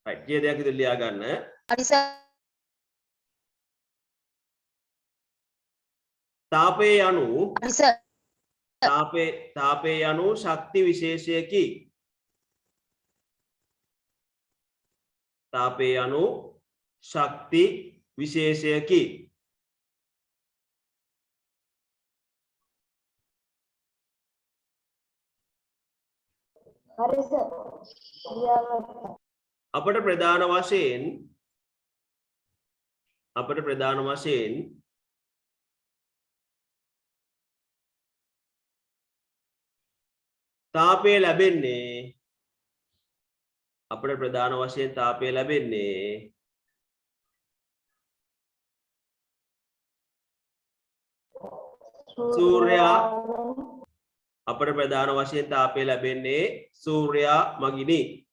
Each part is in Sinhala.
right කිය දෙයක් ඉදිරි ලියා ගන්න තාපය යනු තාපය යනු ශක්ති විශේෂයකි තාපය යනු ශක්ති විශේෂයකි අපට ප්‍රධාන වශයෙන් තාපය ලැබෙන්නේ අපට ප්‍රධාන වශයෙන් තාපය ලැබෙන්නේ සූර්යයා අපට ප්‍රධාන වශයෙන් තාපය ලැබෙන්නේ සූර්යයා මගිනි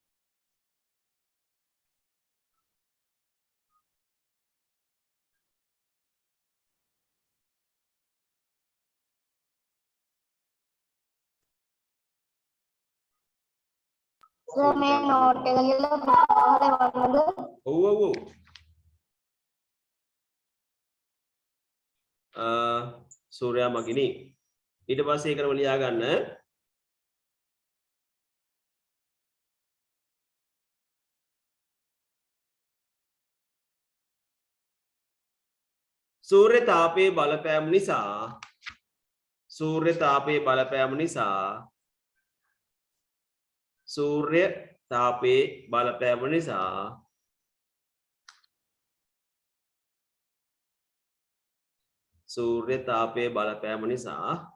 මේ නෝට් එක ලියලා පහල වන්නද? ඔව් සූර්යයා මගිනි ඊට පස්සේ ඒකම ලියා ගන්න සූර්ය තාපයේ බලපෑම නිසා සූර්ය තාපයේ බලපෑම නිසා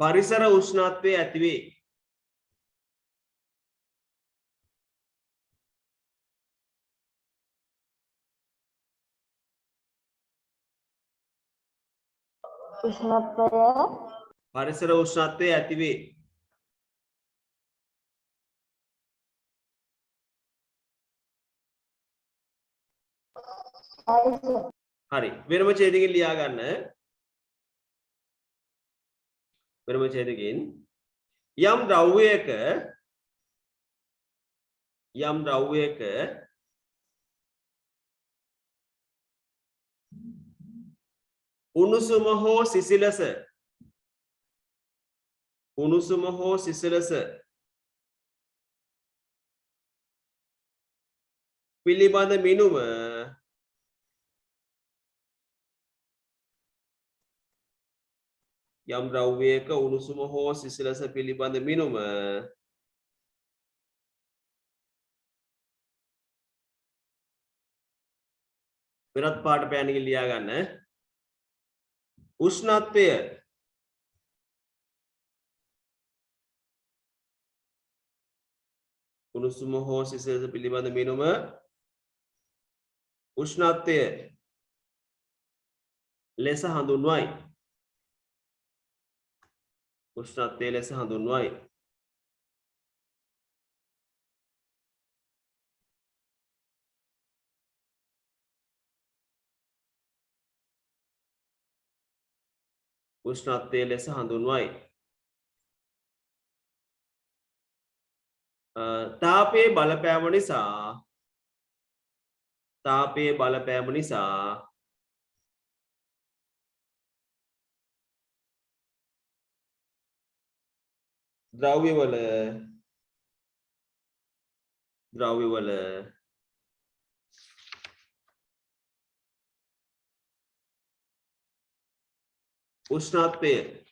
පරිසර උෂ්ණත්වය ඇතිවේ පරිසර උෂ්ණත්වය ඇතිවේ හරි වෙනම ඡේදකින් ලියා ගන්න වෙනම ඡේදකින් යම් ද්‍රව්‍යයක උණුසුම හෝ සිසිලස පිළිබඳ මිනුම යම් ද්‍රව්‍යයක උණුසුම හෝ සිසිලස පිළිබඳ මිනුම වෙනත් පාට පෑනකින් ලියා ගන්න උෂ්ණත්වය උණුසුම හෝ සිසිලස පිළිබඳ මිනුම උෂ්ණත්වය ලෙස හඳුන්වයි උෂ්ණත්වය ලෙස හඳුන්වයි උෂ්ණත්වය ලෙස හඳුන්වයි තාපයේ බලපෑම නිසා ද්‍රව්‍යවල උෂ්ණත්වය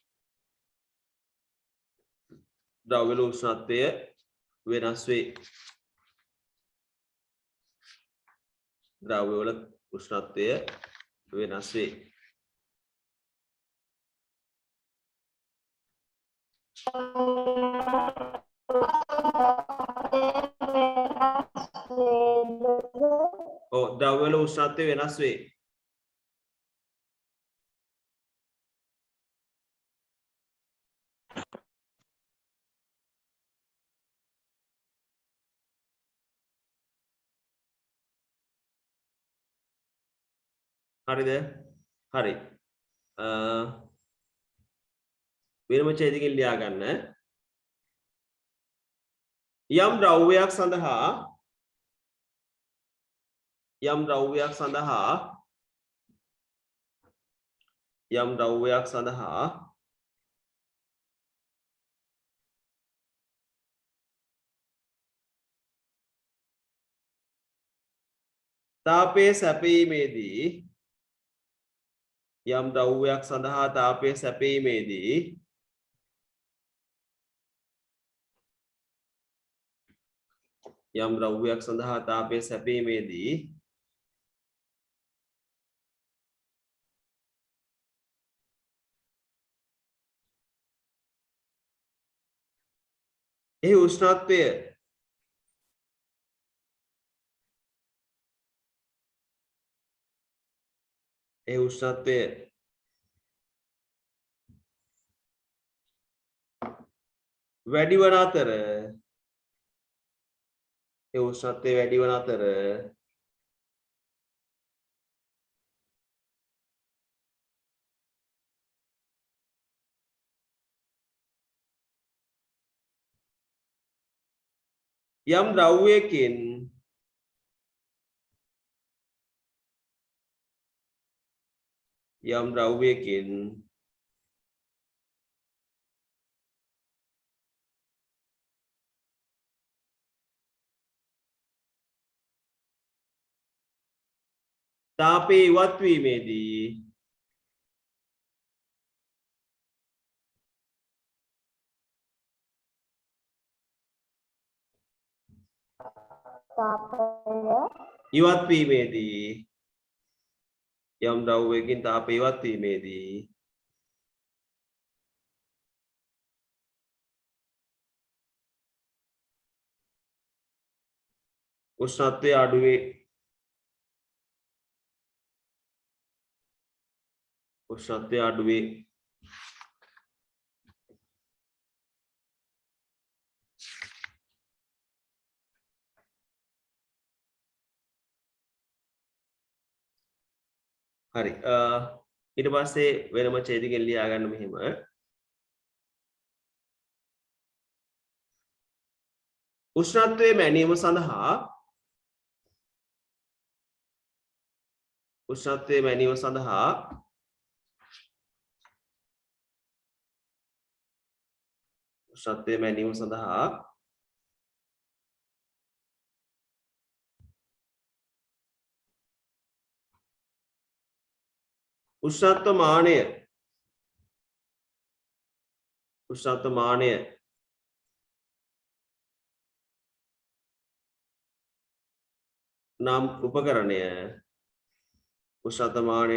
වෙනස් වේ ද්‍රව්‍යවල උෂ්ණත්වය වෙනස් වේ ද්‍රව්‍යවල උෂ්ණත්වය වෙනස් වේ හරිද හරි වෙනම ඡේදකින් ලියා ගන්න යම් ද්‍රව්‍යයක් සඳහා යම් ද්‍රව්‍යයක් සඳහා තාපය සැපීමේදී යම් ද්‍රව්‍යයක් සඳහා තාපය සැපීමේදී යම් ද්‍රව්‍යයක් සඳහා තාපය සැපීමේදී එහි උෂ්ණත්වය වැඩි වන අතර යම් ද්‍රව්‍යයකින් තාපය ඉවත් වීමේදී යම් ද්‍රව්‍යයකින් තාපය ඉවත් වීමේදී උෂ්ණත්වය අඩුවේ. හරි ඊට පස්සේ වෙනම ඡේදකින් ලියා ගන්න මෙහෙම උෂ්ණත්වයේ මැනීම සඳහා උෂ්ණත්වමානය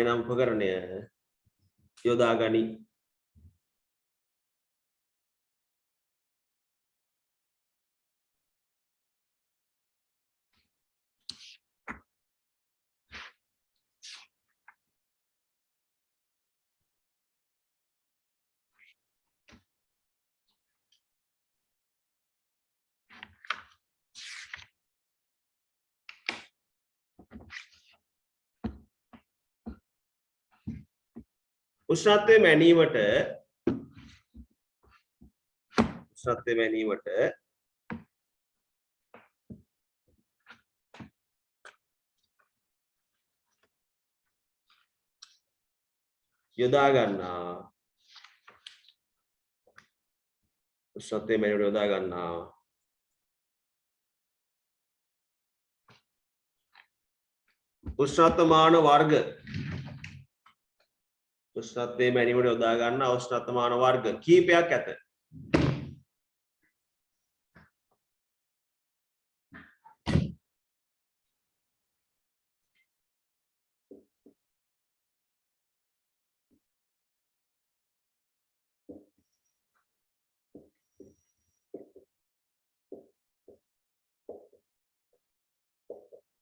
නම් උපකරණය යොදා ගනී. උෂ්ණත්වය මැනීමට යොදා ගන්නා උෂ්ණත්වමාන වර්ග කීපයක් ඇත.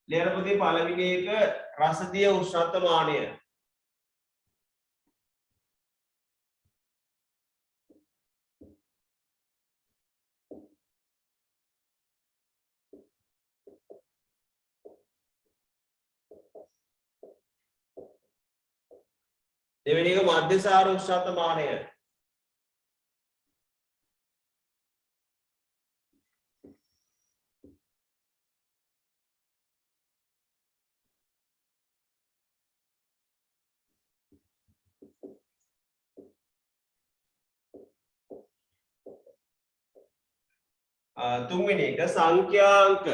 ලියනපොතේ පළවෙනි එක රසදිය උෂ්ණත්වමානය. දෙවෙනි එක මධ්‍යසාර උෂ්ණත්වමානය. තුන්වෙනි එක සංඛ්‍යාංක.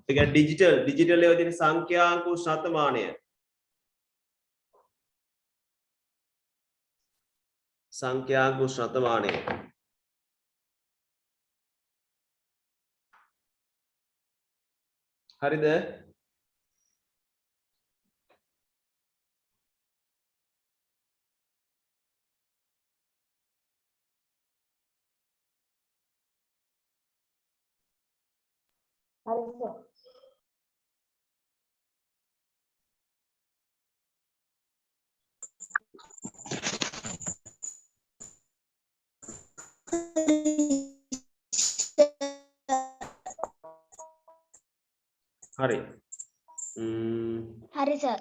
ඒ කියන්නේ ඩිජිටල් ඒවා තියෙන සංඛ්‍යාංක උෂ්ණත්වමානය. සංඛ්‍යාංක උෂ්ණත්වමානය. හරිද? හරි සර්. හරි. හරි සර්.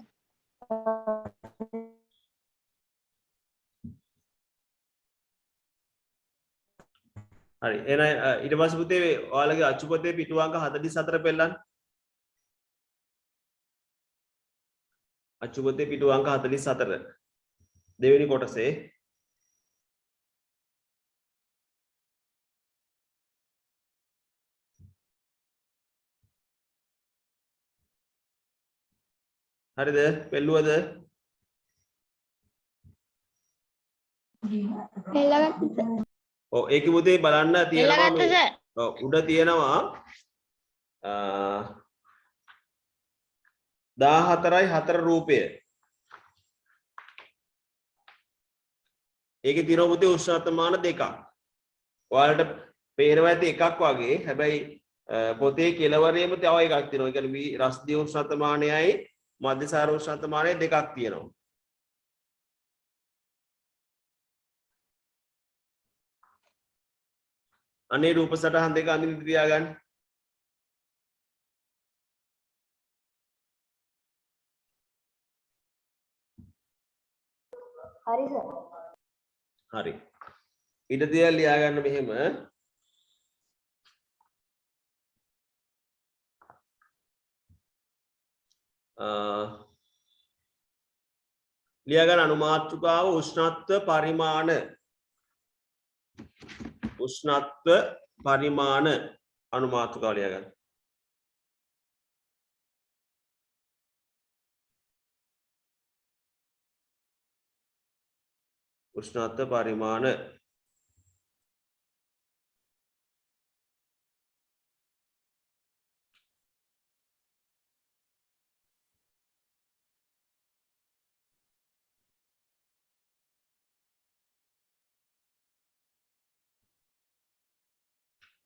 හරි. එහෙනම් ඊට පස්සේ පුතේ ඔයාලගේ අච්චුපතේ පිටු අංක 44 පෙන්නන්න. අච්චුපතේ පිටු අංක 44. දෙවෙනි කොටසේ හරිද? පෙළුවද? එල්ලගත්තා. ඔව් ඒකෙ පුතේ බලන්න තියෙනවා එල්ලගත්තා සර්. ඔව් උඩ තියෙනවා 14යි 4 රූපය. ඒකේ තියෙනවා පුතේ උෂ්ණත්වමාන දෙකක්. ඔයාලට පේනවා ඇති එකක් වගේ. හැබැයි පොතේ කෙලවරේම තව එකක් තියෙනවා. ඒ කියන්නේ රස්දිය උෂ්ණත්වමානයයි මධ්‍යසාර උෂ්ණත්වමානයයි දෙකක් තියෙනවා. අනේ රූප සටහන් දෙක අඳින්න තියාගන්න. හරි සර්. හරි. ඊට තියලා ලියාගන්න මෙහෙම. ලියාගන්න අනුමාත්‍රිකාව උෂ්ණත්ව පරිමාණ. උෂ්ණත්ව පරිමාණ අනුමාත්‍රිකාව ලියාගන්න. උෂ්ණත්ව පරිමාණ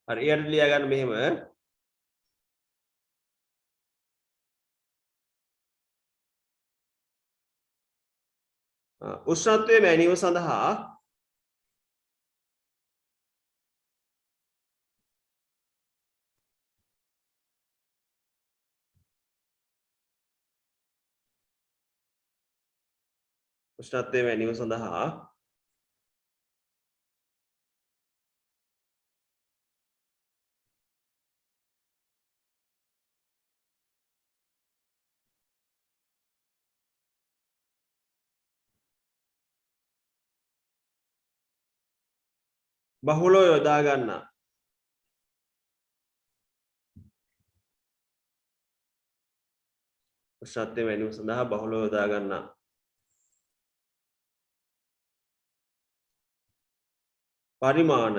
හරි ඊට ලියාගන්න මෙහෙම උෂ්ණත්වයේ මැනීම සඳහා උෂ්ණත්වයේ මැනීම සඳහා බහුලව යොදා ගන්න. උෂ්ණත්වයේ මැනීම සඳහා බහුලව යොදා ගන්න. පරිමාණ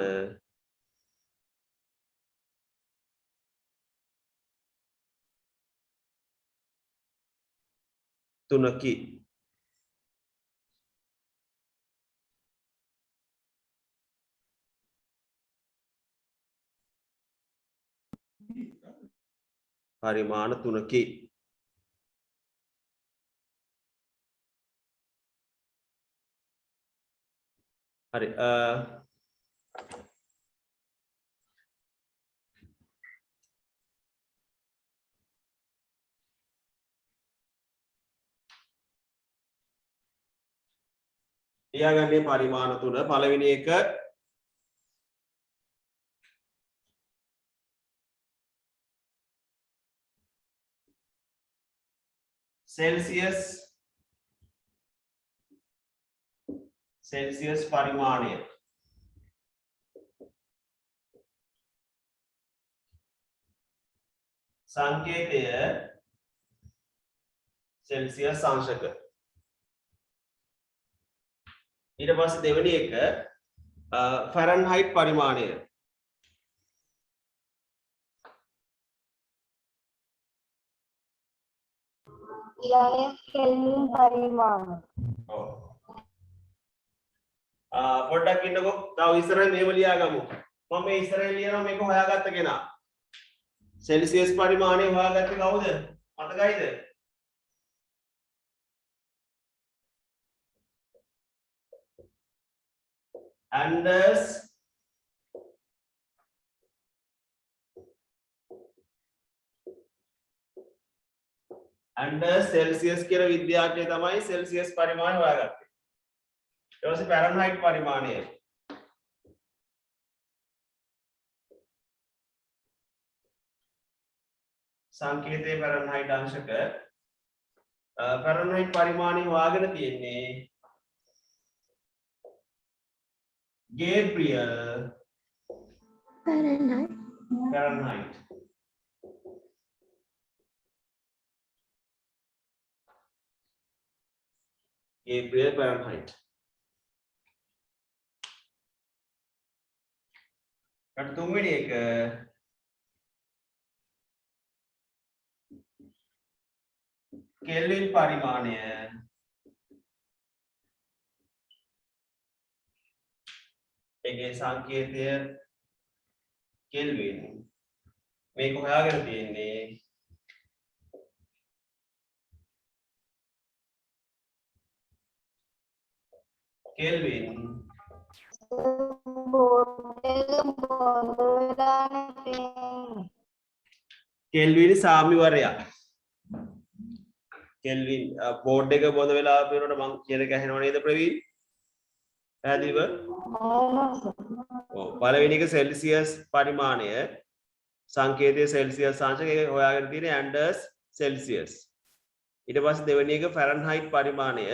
තුනකි. පරිමාණ තුනකි. හරි ලියාගන්නේ පරිමාණ තුන. පළවෙනි එක සෙල්සියස් පරිමාණය. සංකේතය සෙල්සියස් අංශක. ඊට පස්සේ දෙවෙනි එක ෆැරන්හයිට් පරිමාණය. කෙල්වින් පරිමාණ. ඔව්. පොඩ්ඩක් ඉන්නකෝ. තව ඉස්සරහින් මේව ලියාගමු. මම මේ ඉස්සරහින් ලියනවා මේක හොයාගත්ත කෙනා. සෙල්සියස් පරිමාණය හොයාගත්තේ කවුද? මතකයිද? ඇන්ඩර්ස් සෙල්සියස් කියන විද්‍යාඥය තමයි සෙල්සියස් පරිමාණය හොයාගත්තේ. ඊට පස්සේ ෆැරන්හයිට් පරිමාණය. සංකේතයේ ෆැරන්හයිට් අංශක. ෆැරන්හයිට් පරිමාණය හොයාගෙන තියෙන්නේ ගේබ්‍රියල් ෆැරන්හයිට්. Gabriel Fahrenheit. කට තුන්වෙනි එක කෙල්වින් පරිමාණය. ඒකේ සංකේතය කෙල්වින්. මේක හොයාගෙන තියෙන්නේ කෙල්වින් කෙල්වින් සාමිවරයා. කෙල්වින් බෝඩ් එක බොඳ වෙලා අපේනට මං කියන එක ඇහෙනව නේද ප්‍රවීන්? පැහැදිලිව? ඔව්. පළවෙනි එක සෙල්සියස් පරිමාණය සංකේතයේ සෙල්සියස් අංශක ඒක හොයාගෙන තියෙන්නේ ඇන්ඩර්ස් සෙල්සියස්. ඊට පස්සේ දෙවෙනි එක ෆැරන්හයිට් පරිමාණය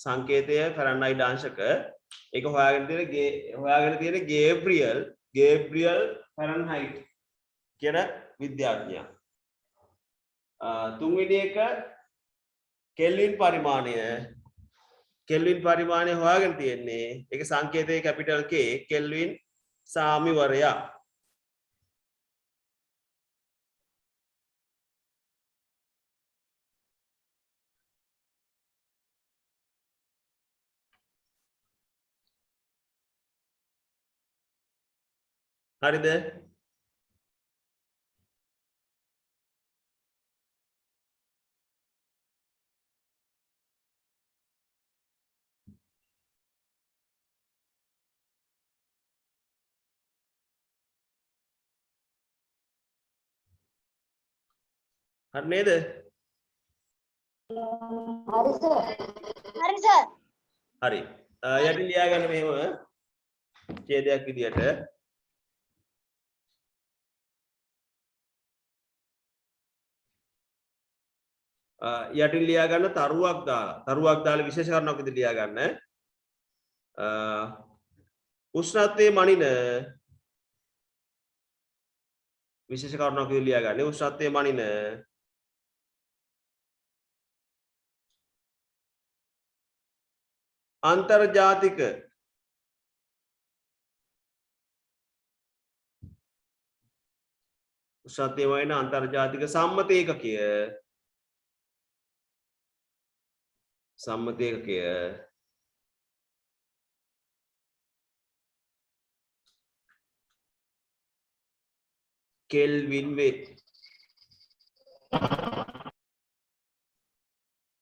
සංකේතය ෆැරන්හයිට් අංශක ඒක හොයාගෙන තියෙන්නේ ගේබ්‍රියල් ෆැරන්හයිට් කියන විද්‍යාඥයා. තුන්වෙනි එක කෙල්වින් පරිමාණය හොයාගෙන තියෙන්නේ ඒක සංකේතයේ කැපිටල් K කෙල්වින් සාමිවරයා. හරිද? හරි නේද? හරි සර්. හරි. යටි ලියා ගන්න මෙහෙම ඡේදයක් විදියට යටින් ලියා ගන්න තරුවක් දාලා විශේෂ කාරණාවක් විදිහට ලියා ගන්න. උෂ්ණත්වයේ මනින විශේෂ කාරණාවක් විදිහට ලියා ගන්න. උෂ්ණත්වයේ මනින අන්තර්ජාතික උෂ්ණත්වයේ මනින අන්තර්ජාතික සම්මත ඒකකය කෙල්වින් වේ.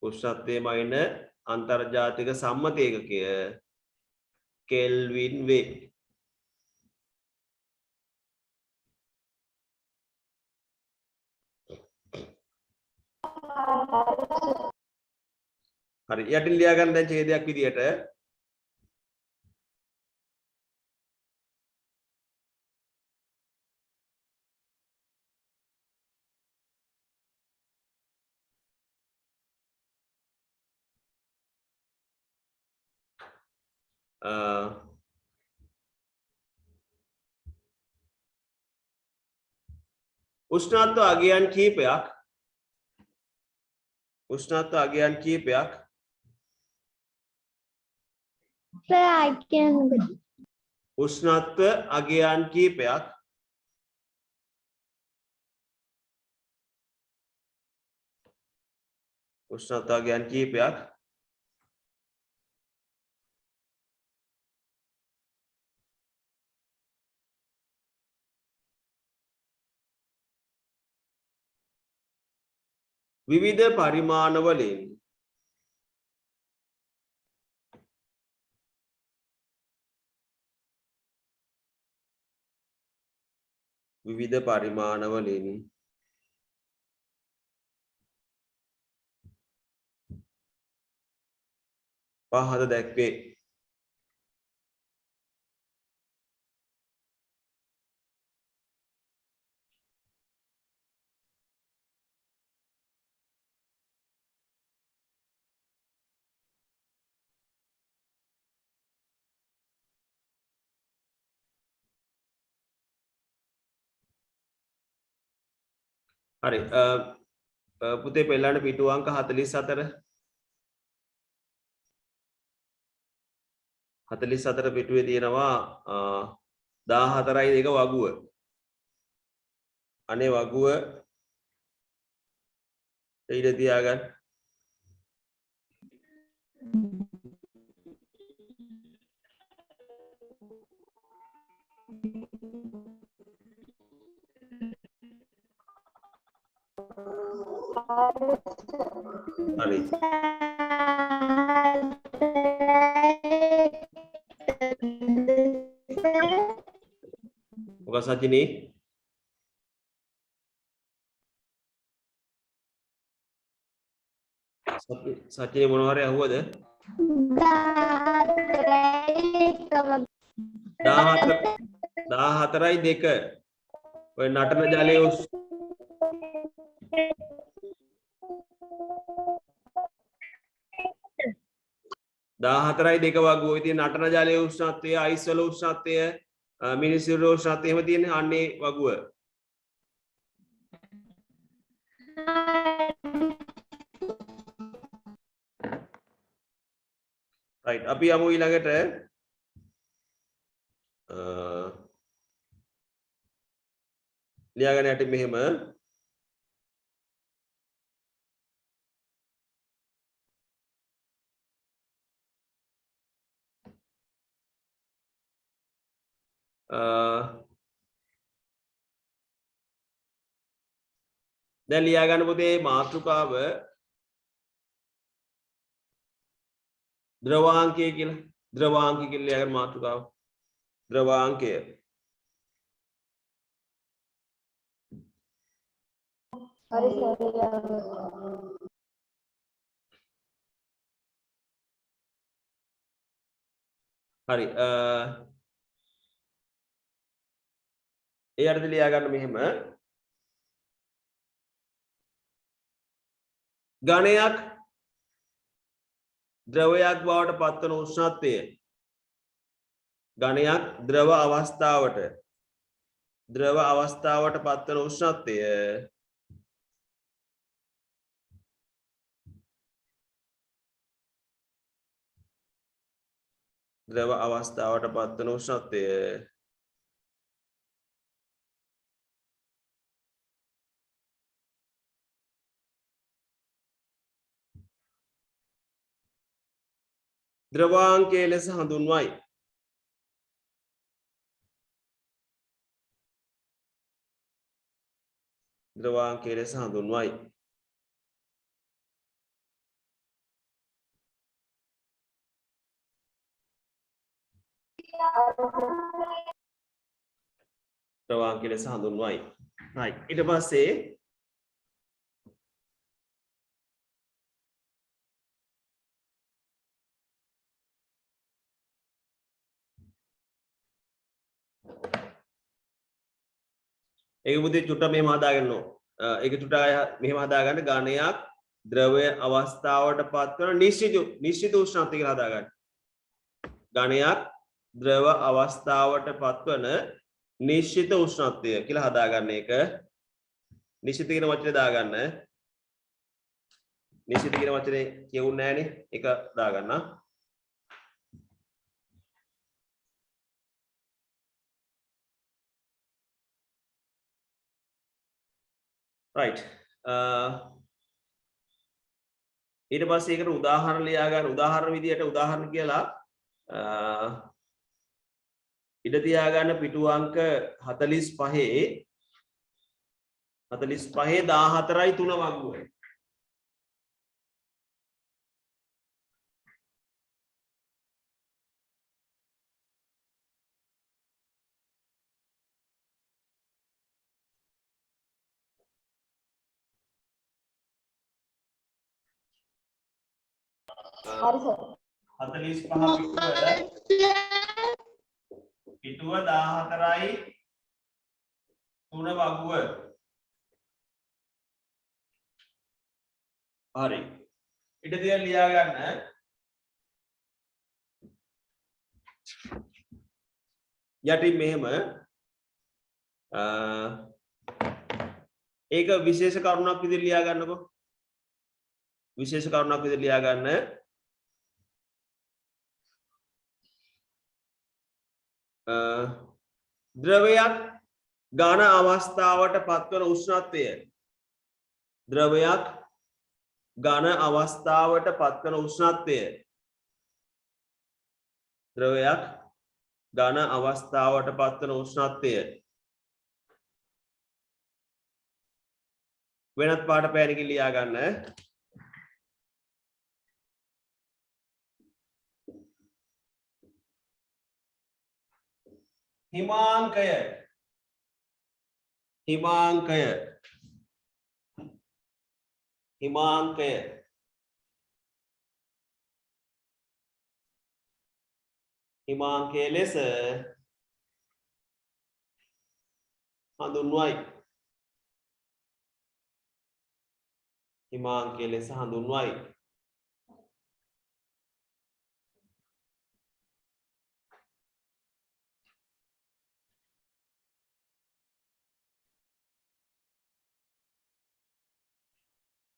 උෂ්ණත්වයේ මනින අන්තර්ජාතික සම්මත ඒකකය කෙල්වින් වේ. හරි යටින් ලියා ගන්න දැන් ඡේදයක් විදියට උෂ්ණත්ව අගයන් කීපයක් උෂ්ණත්ව අගයන් කීපයක් විවිධ පරිමාණ වලින් පහත දැක්වේ. හරි පුතේ පෙළන්න පිටු අංක 44 පිටුවේ තියෙනවා 14යි දෙක වගුව. අනේ වගුව ඊට තියාගන්න. හරි. මොකක් සචිනී? සචිනී මොනවා හරි අහුවද? 14යි දෙක. ඔය නටන ජලයේ 14යි දෙක වගුව ඉතින් නටන ජලයේ උෂ්ණත්වය, අයිස් වල උෂ්ණත්වය, මිනිසිරු උෂ්ණත්වය එහෙම තියෙන්නේ අන්නේ වගුව. right අපි යමු ඊළඟට ලියාගෙන යටි මෙහෙම දැන් ලියා ගන්න පුතේ මාතෘකාව ද්‍රවාංකය කියලා. ද්‍රවාංකය කියලා ලියා ගන්න මාතෘකාව. ද්‍රවාංකය. හරි හරි ඒ අර්ථය ලියා ගන්න මෙහෙම ඝනයක් ද්‍රවයක් බවට පත්වන උෂ්ණත්වය ඝනයක් ද්‍රව අවස්ථාවට පත්වන උෂ්ණත්වය ද්‍රවාංකය ලෙස හඳුන්වයි. ද්‍රවාංකය ලෙස හඳුන්වයි. ද්‍රවාංකය ලෙස හඳුන්වයි. right ඊට පස්සේ ඒක පුතේ චුට්ටක් මෙහෙම හදාගන්න ඕන. ඒක චුට්ටක් මෙහෙම හදාගන්න ඝනයක් ද්‍රවය අවස්ථාවට පත්වන නිශ්චිත උෂ්ණත්වය කියලා හදාගන්න. ඝනයක් ද්‍රව අවස්ථාවට පත්වන නිශ්චිත උෂ්ණත්වය කියලා හදාගන්න එක නිශ්චිත කියන වචනේ දාගන්න. නිශ්චිත කියන වචනේ කියුන්නේ නැහනේ. ඒක දාගන්න. right. ඊට පස්සේ ඒකට උදාහරණ ලියා ගන්න. උදාහරණ විදියට උදාහරණ කියලා ඉඩ තියා ගන්න පිටු අංක 45 14යි 3 වගුවයි. හරි සර්. 45 පිටුව 14යි 3 වගුව. හරි. ඊට දිහා ලියා ගන්න. යටින් මෙහෙම ඒක විශේෂ කරුණක් විදිහට ලියා ගන්නකො. විශේෂ කරුණක් විදිහට ලියා ගන්න. ද්‍රවයක් ඝන අවස්ථාවට පත්වන උෂ්ණත්වය. ද්‍රවයක් ඝන අවස්ථාවට පත්වන උෂ්ණත්වය. ද්‍රවයක් ඝන අවස්ථාවට පත්වන උෂ්ණත්වය. වෙනත් පාට පෑනකින් ලියා ගන්න. හිමාංකය. හිමාංකය. හිමාංකය. හිමාංකය ලෙස හඳුන්වයි. හිමාංකය ලෙස හඳුන්වයි.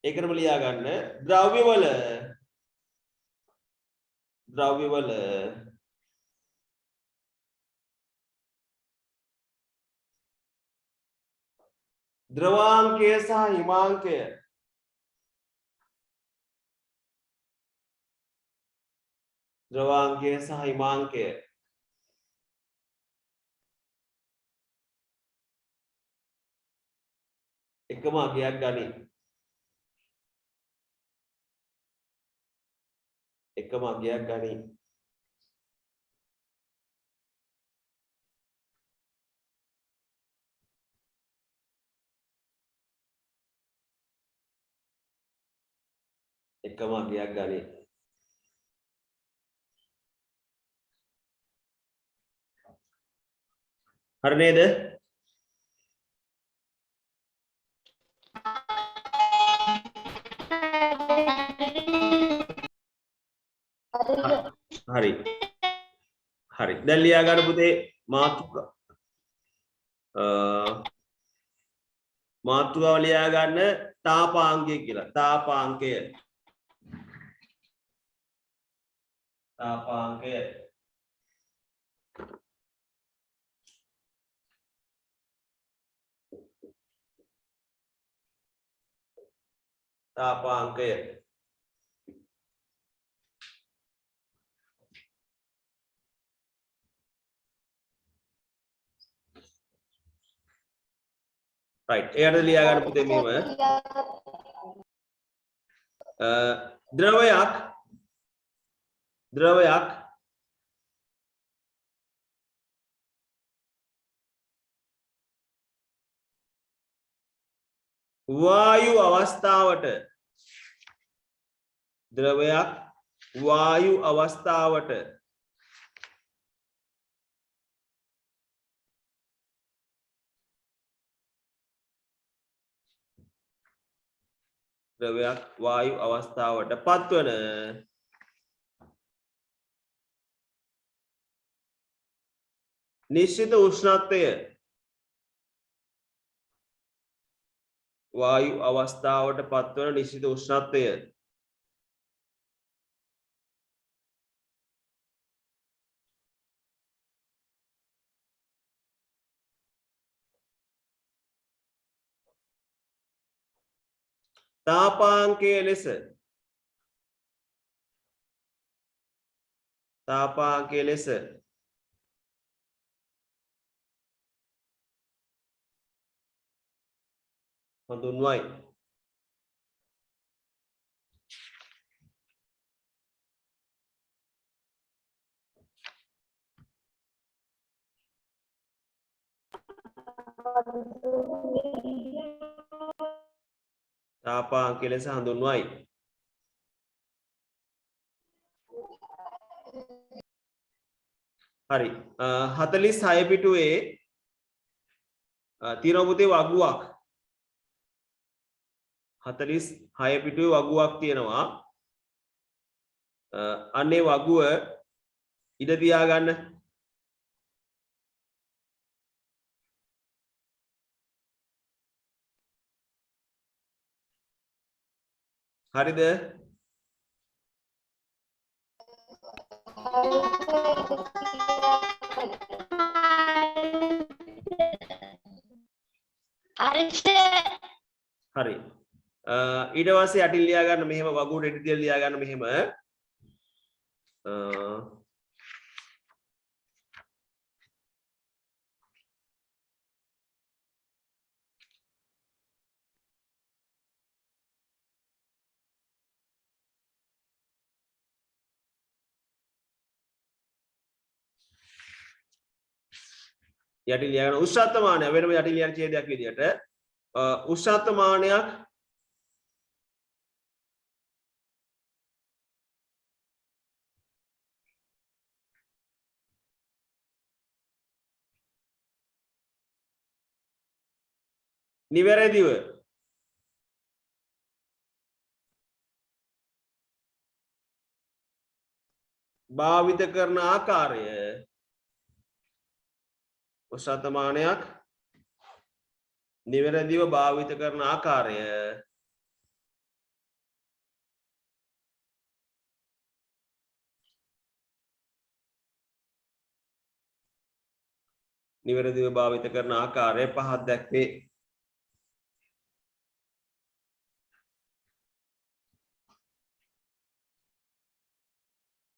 ඒකටම ලියා ගන්න ද්‍රව්‍යවල ද්‍රවාංකය සහ හිමාංකය. ද්‍රවාංකය සහ හිමාංකය. එකම අගයක් ගනි. එකම අගයක් ගනි. එකම අගයක් ගනි. හරි නේද? හරි. හරි. දැන් ලියා ගන්න පුතේ මාතෘකාව ලියා ගන්න තාපාංකය කියලා. තාපාංකය. තාපාංකය. තාපාංකය. right. එයාට ලියා ගන්න පුතේ මෙහෙම ද්‍රවයක් වායු අවස්ථාවට පත්වන නිශ්චිත උෂ්ණත්වය වායු අවස්ථාවට පත්වන නිශ්චිත උෂ්ණත්වය තාපාංකය ලෙස හඳුන්වයි. තාපාංකය ලෙස හඳුන්වයි. හරි 46 පිටුවේ තියෙනවා පුතේ වගුවක් 46 පිටුවේ වගුවක් තියෙනවා අනේ වගුව ඉඩ තියාගන්න හරිද හරි ඊට පස්සේ යටින් ලියා ගන්න මෙහෙම වගුවට ඉඩ තියලා ලියා ගන්න මෙහෙම යටින් ලියා ගන්න උෂ්ණත්වමානය වෙනම යටින් ලියන ඡේදයක් විදියට උෂ්ණත්වමානයක් නිවැරදිව භාවිත කරන ආකාරය උෂ්ණත්වමානයක් නිවැරදිව භාවිත කරන ආකාරය නිවැරදිව භාවිත කරන ආකාරය පහක් දැක්වේ.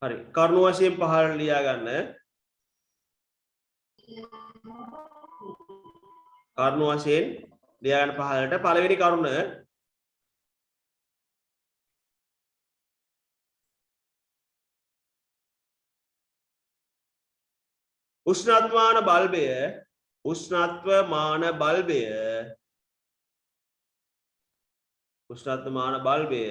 හරි කරුණු වශයෙන් පහළ ලියා ගන්න. කරුණු වශයෙන් ලියා ගන්න පහළට පළවෙනි කරුණ උෂ්ණත්වමාන බල්බය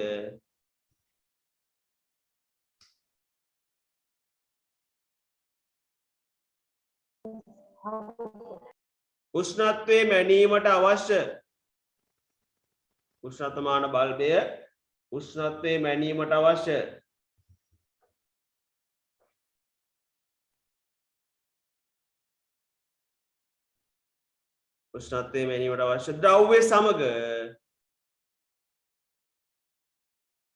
උෂ්ණත්වයේ මැනීමට අවශ්‍ය උෂ්ණත්වමාන බල්බය උෂ්ණත්වයේ මැනීමට අවශ්‍ය උෂ්ණත්වයේ මැනීමට අවශ්‍ය ද්‍රව්‍ය සමග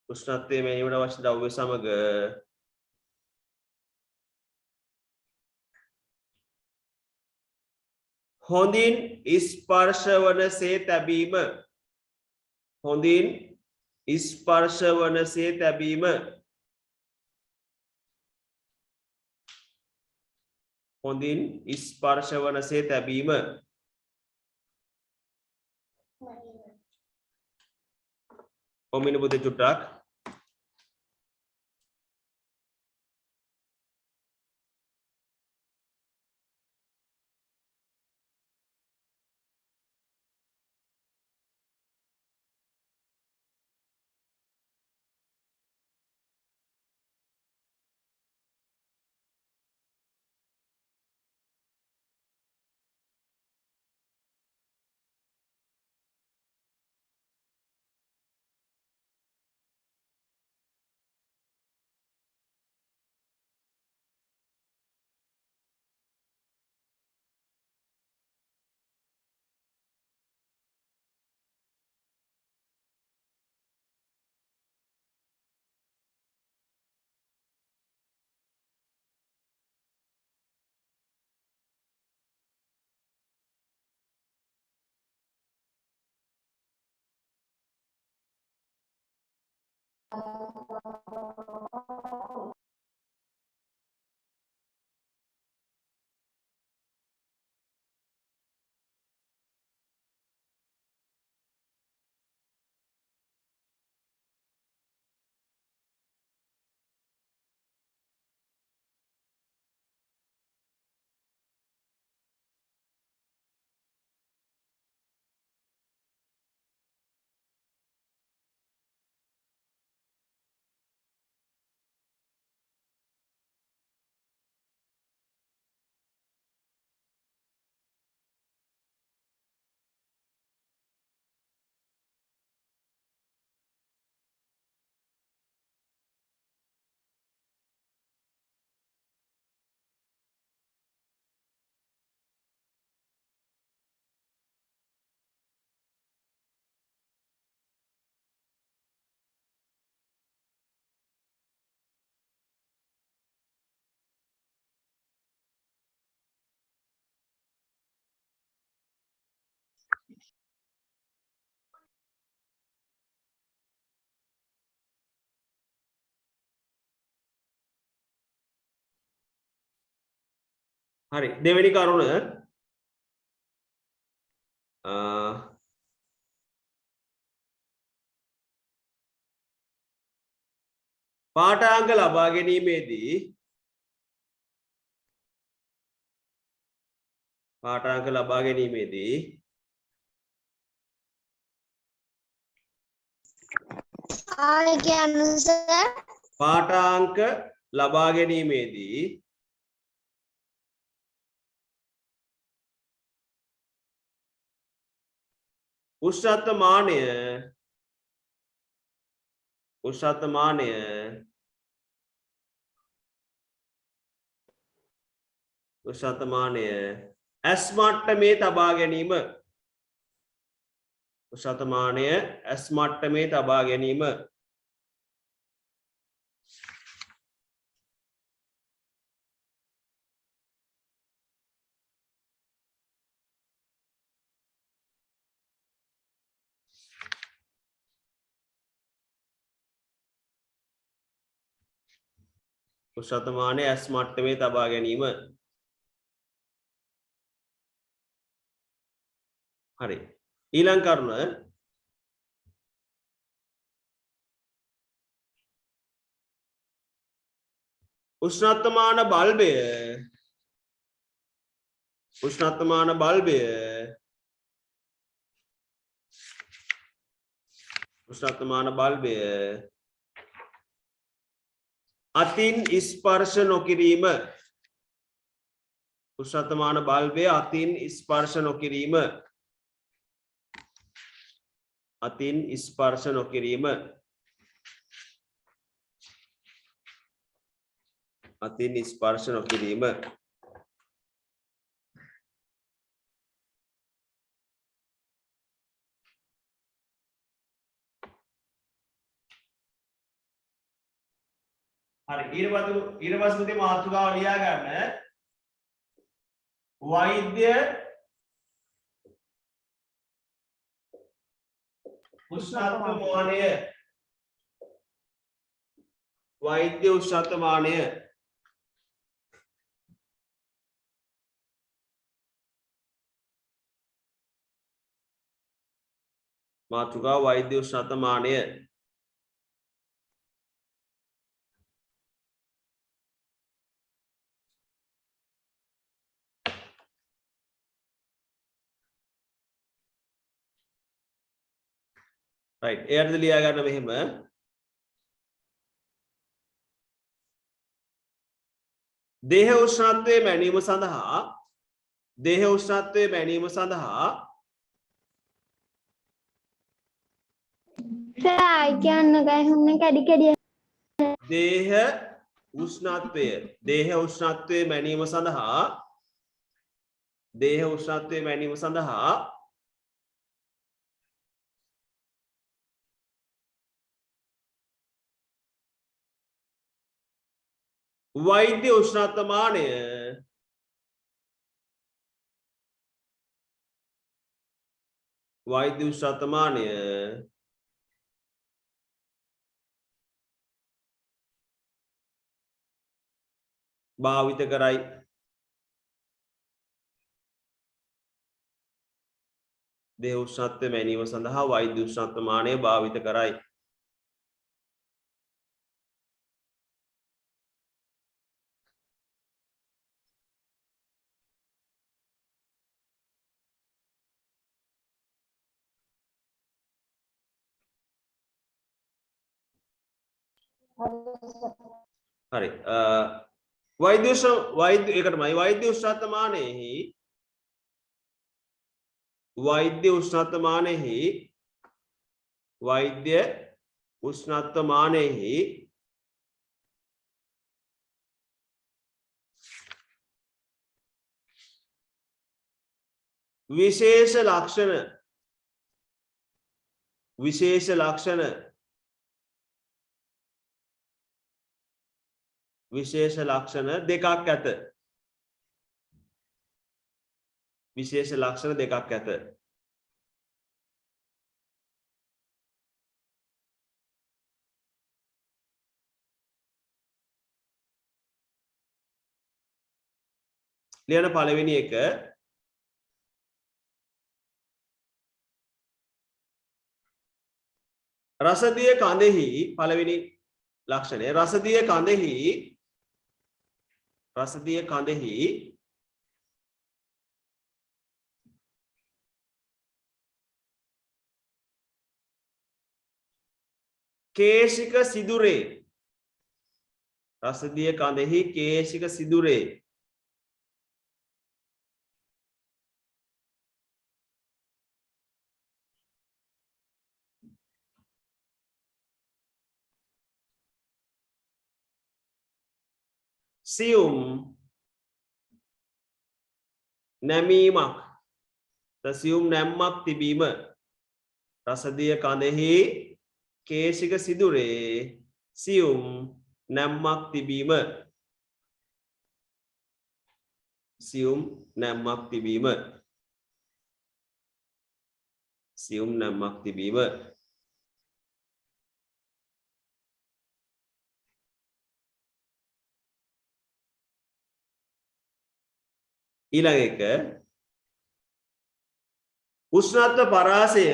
උෂ්ණත්වයේ මැනීමට අවශ්‍ය ද්‍රව්‍ය සමග හොඳින් ස්පර්ශ වනසේ තැබීම හොඳින් ස්පර්ශ වනසේ තැබීම හොඳින් ස්පර්ශ වනසේ තැබීම ඔමින බුද්ධ චුට්ටක් හරි දෙවෙනි කරුණ පාඨාංග ලබා ගැනීමේදී පාඨාංක ලබා ගැනීමේදී උෂ්ණත්ව මානය ඇස් මට්ටමේ තබා ගැනීම හරි ඊළඟ කරුණ උෂ්ණත්වමාන බල්බය අතින් ස්පර්ශ නොකිරීම හරි ඊට පස්සේ මාතෘකාව ලියා ගන්න වෛද්‍ය උෂ්ණත්වමානය මාතෘකාව වෛද්‍ය උෂ්ණත්වමානය right එයාට ලියා ගන්න මෙහෙම දේහ උෂ්ණත්වයේ මැනීම සඳහා දේහ උෂ්ණත්වයේ මැනීම සඳහා වෛද්‍ය උෂ්ණත්වමානය භාවිත කරයි. දේහ උෂ්ණත්වය මැනීම සඳහා වෛද්‍ය උෂ්ණත්ව මානය භාවිත කරයි. හරි වෛද්‍ය ඒකටමයි වෛද්‍ය උෂ්ණත්වමානයෙහි වෛද්‍ය උෂ්ණත්වමානයෙහි විශේෂ ලක්ෂණ දෙකක් ඇත. විශේෂ ලක්ෂණ දෙකක් ඇත. ලියන පළවෙනි එක රසදිය කඳෙහි පළවෙනි ලක්ෂණය රසදිය කඳෙහි කේශික සිදුරේ රසදිය කඳෙහි කේශික සිදුරේ සියුම් නැම්මක් තිබීම රසදිය කඳෙහි කේශික සිදුරේ සියුම් නැම්මක් තිබීම ඊළඟ එක උෂ්ණත්ව පරාසය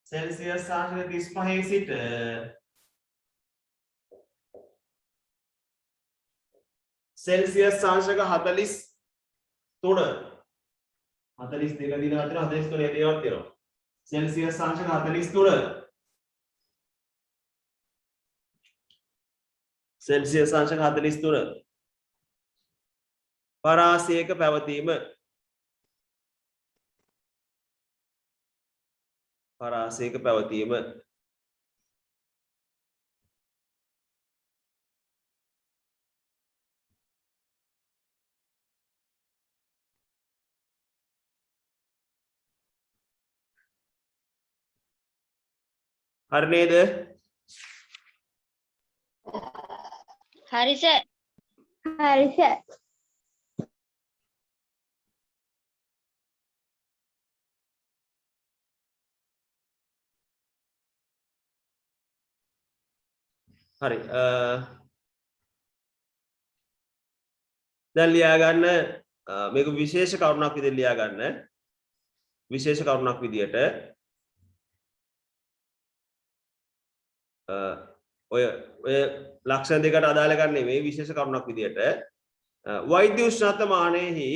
සෙල්සියස් අංශක 35 සිට සෙල්සියස් අංශක 43 42 දින 43 ඒවත් තියෙනවා. සෙල්සියස් අංශක 43 සෙල්සියස් අංශක 43 පරාසයක පැවතීම හරි නේද? හරි සර්. හරි දැන් ලියා ගන්න මේක විශේෂ කරුණක් විදිහට ලියා ගන්න. විශේෂ කරුණක් විදිහට ඔය ලක්ෂණ දෙකට අදාළ ගන්න නෙමෙයි විශේෂ කරුණක් විදිහට වෛද්‍ය උෂ්ණත්වමානයෙහි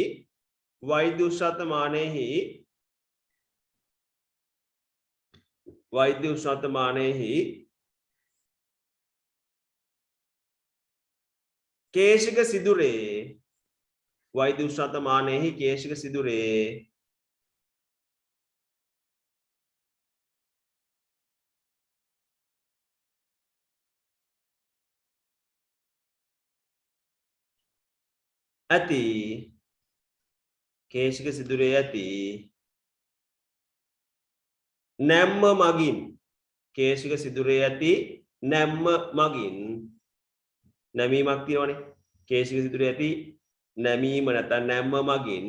කේශික සිදුරේ ඇති නැම්ම මගින් නැමීමක් තියෙනවනේ කේශික සිදුරේ ඇති නැමීම නැත්නම් නැම්ම මගින්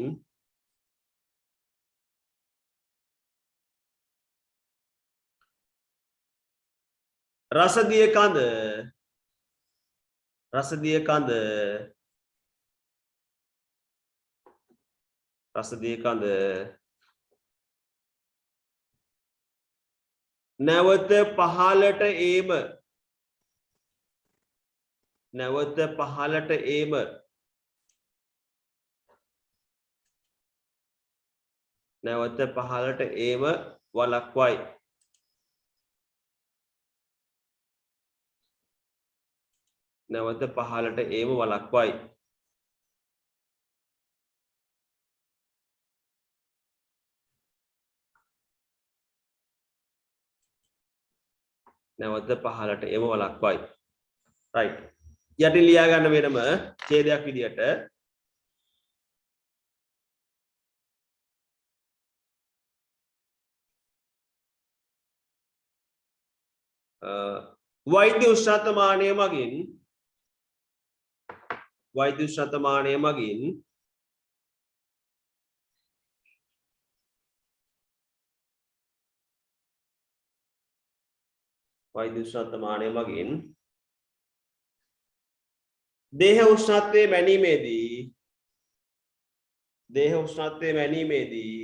රසදිය කඳ රසදිය කඳ රසදිය කඳ නැවත පහළට ඒම නැවත පහළට ඒම නැවත පහළට ඒම වළක්වයි නැවත පහළට ඒම වළක්වයි නැවත පහළට ඒම වළක්වයි right යටින් ලියා ගන්න වෙනම ඡේදයක් විදියට වෛද්‍ය උෂ්ණත්වමානය මගින් වෛද්‍ය උෂ්ණත්වමානය මගින් වෛද්‍ය උෂ්ණත්වමානය මගින් දේහ උෂ්ණත්වයේ මැනීමේදී දේහ උෂ්ණත්වයේ මැනීමේදී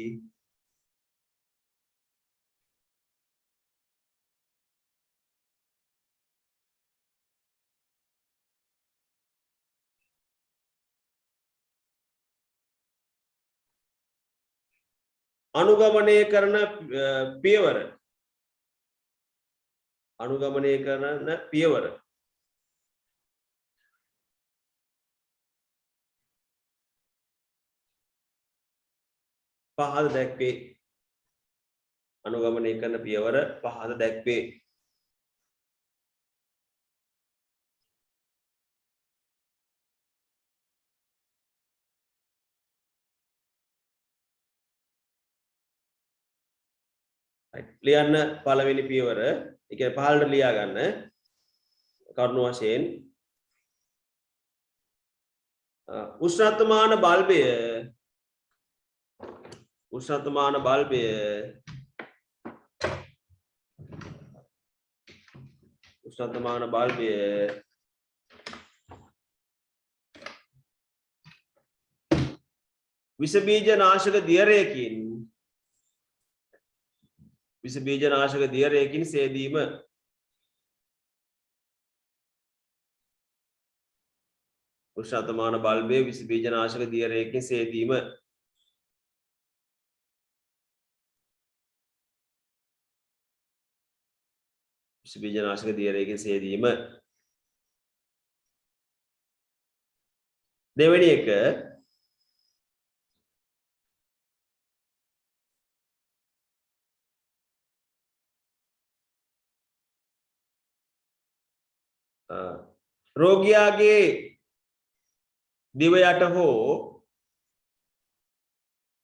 අනුගමනය කරන පියවර අනුගමනය කරන පියවර පහද දැක්වේ අනුගමනය කරන පියවර පහද දැක්වේ ලියන්න පළවෙනි පියවර ඒ කියන්නේ පහළට ලියා ගන්න කරුණු වශයෙන් උෂ්ණත්වමාන බල්බය උෂ්ණත්වමාන බල්බය උෂ්ණත්වමාන බල්බය විස බීජ නාශක දියරයකින් විස බීජ නාශක දියරයකින් සේදීම උෂ්ණත්වමාන බල්බයේ විස බීජ නාශක දියරයකින් සේදීම විස බීජ නාශක දියරයකින් සේදීම දෙවෙනි එක රෝගියාගේ දිව යට හෝ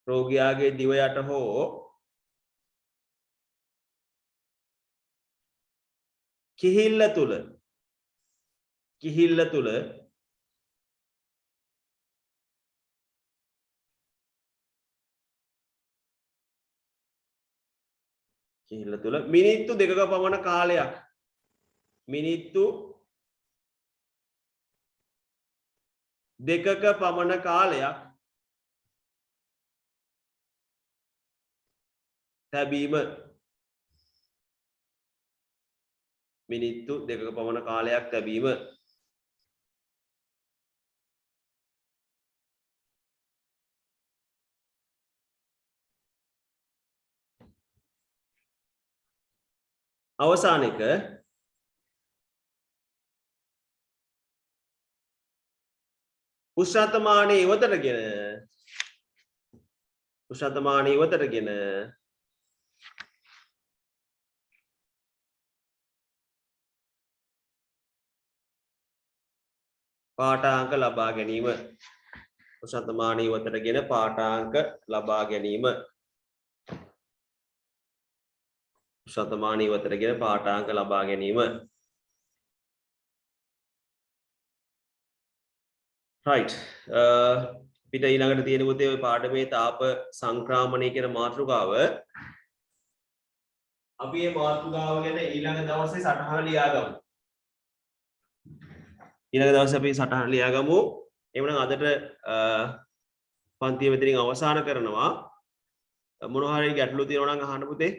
රෝගියාගේ දිව යට හෝ කිහිල්ල තුල කිහිල්ල තුල කිහිල්ල තුල මිනිත්තු දෙකක පමණ කාලයක් මිනිත්තු දෙකක පමණ කාලයක් තැබීම මිනිත්තු දෙකක පමණ කාලයක් තැබීම අවසාන එක උෂ්ණත්වමානය ඉවතටගෙන උෂ්ණත්වමානය ඉවතටගෙන පාඨාංක ලබා ගැනීම උෂ්ණත්වමානය ඉවතටගෙන පාඨාංක ලබා ගැනීම උෂ්ණත්වමානය ඉවතටගෙන පාඨාංක ලබා ගැනීම right පිට ඊළඟට තියෙන පුතේ ඔය පාඩමේ තාප සංක්‍රාමණය කියන මාතෘකාව අපි මේ මාතෘකාව ගැන ඊළඟ දවසේ සටහන ලියාගමු. ඊළඟ දවසේ අපි සටහන ලියාගමු. එhmenan අදට පන්තිය මෙතනින් අවසන් කරනවා. මොනවා හරි ගැටලු තියෙනවා නම් අහන්න පුතේ.